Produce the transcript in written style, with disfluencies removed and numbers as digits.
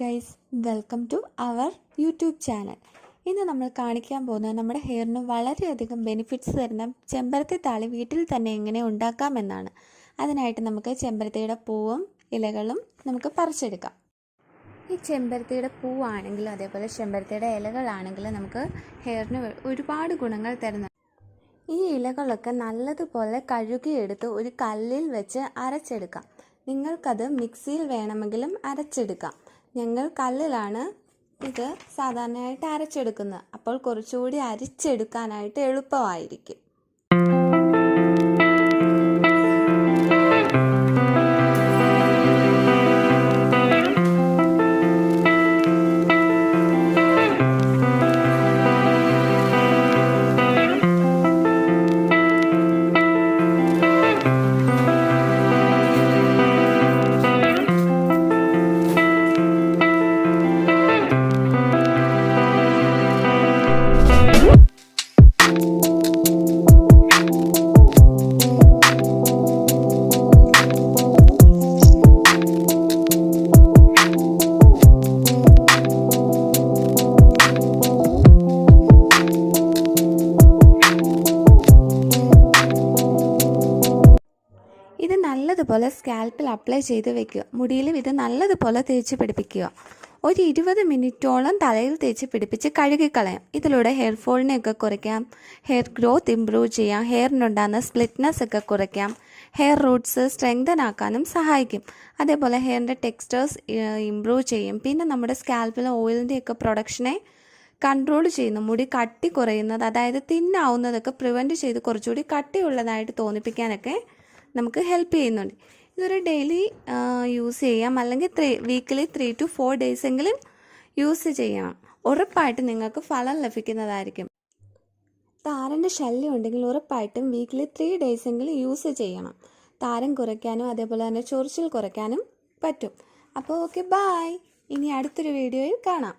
Guys, welcome to our YouTube channel. ഇന്ന് നമ്മൾ കാണിക്കാൻ പോകുന്നത് നമ്മുടെ ഹെയറിന് വളരെയധികം ബെനിഫിറ്റ്സ് തരുന്ന ചെമ്പരത്തി താളി വീട്ടിൽ തന്നെ എങ്ങനെ ഉണ്ടാക്കാമെന്നാണ്. അതിനായിട്ട് നമുക്ക് ചെമ്പരത്തിയുടെ പൂവും ഇലകളും നമുക്ക് പറിച്ചെടുക്കാം. ഈ ചെമ്പരത്തിയുടെ പൂവാണെങ്കിലും അതേപോലെ ചെമ്പരത്തിയുടെ ഇലകളാണെങ്കിലും നമുക്ക് ഹെയറിന് ഒരുപാട് ഗുണങ്ങൾ തരുന്നു. ഈ ഇലകളൊക്കെ നല്ലതുപോലെ കഴുകിയെടുത്ത് ഒരു കല്ലിൽ വെച്ച് അരച്ചെടുക്കാം. നിങ്ങൾക്കത് മിക്സിയിൽ വേണമെങ്കിലും അരച്ചെടുക്കാം. ഞങ്ങൾ കല്ലിലാണ് ഇത് സാധാരണയായിട്ട് അരച്ചെടുക്കുന്നത്. അപ്പോൾ കുറച്ചുകൂടി അരിച്ചെടുക്കാനായിട്ട് എളുപ്പമായിരിക്കും. ഇത് നല്ലതുപോലെ സ്കാൽപ്പിൽ അപ്ലൈ ചെയ്ത് വെക്കുക. മുടിയിലും ഇത് നല്ലതുപോലെ തേച്ച് പിടിപ്പിക്കുക. ഒരു 20 മിനിറ്റോളം തലയിൽ തേച്ച് പിടിപ്പിച്ച് കഴുകിക്കളയാം. ഇതിലൂടെ ഹെയർ ഫോളിനെയൊക്കെ കുറയ്ക്കാം, ഹെയർ ഗ്രോത്ത് ഇംപ്രൂവ് ചെയ്യാം, ഹെയറിനുണ്ടാകുന്ന സ്പ്ലിറ്റ്നെസ് ഒക്കെ കുറയ്ക്കാം, ഹെയർ റൂട്ട്സ് സ്ട്രെങ്തൻ ആക്കാനും സഹായിക്കും. അതേപോലെ ഹെയറിൻ്റെ ടെക്സ്ചേഴ്സ് ഇംപ്രൂവ് ചെയ്യും. പിന്നെ നമ്മുടെ സ്കാൽപ്പിലെ ഓയിലിൻ്റെയൊക്കെ പ്രൊഡക്ഷനെ കൺട്രോൾ ചെയ്യുന്നു. മുടി കട്ടി കുറയുന്നത്, അതായത് തിന്നാവുന്നതൊക്കെ പ്രിവെൻറ്റ് ചെയ്ത് കുറച്ചുകൂടി കട്ടിയുള്ളതായിട്ട് തോന്നിപ്പിക്കാനൊക്കെ നമുക്ക് ഹെൽപ്പ് ചെയ്യുന്നുണ്ട്. ഇതൊരു ഡെയിലി യൂസ് ചെയ്യാം, അല്ലെങ്കിൽ വീക്കിലി 3 to 4 days എങ്കിലും യൂസ് ചെയ്യണം. ഉറപ്പായിട്ട് നിങ്ങൾക്ക് ഫലം ലഭിക്കുന്നതായിരിക്കും. താരൻ്റെ ശല്യം ഉണ്ടെങ്കിൽ ഉറപ്പായിട്ടും വീക്കിലി 3 days എങ്കിലും യൂസ് ചെയ്യണം. താരൻ കുറയ്ക്കാനും അതേപോലെ തന്നെ ചൊറിച്ചിൽ കുറയ്ക്കാനും പറ്റും. അപ്പോൾ ഓക്കെ, ബൈ. ഇനി അടുത്തൊരു വീഡിയോയിൽ കാണാം.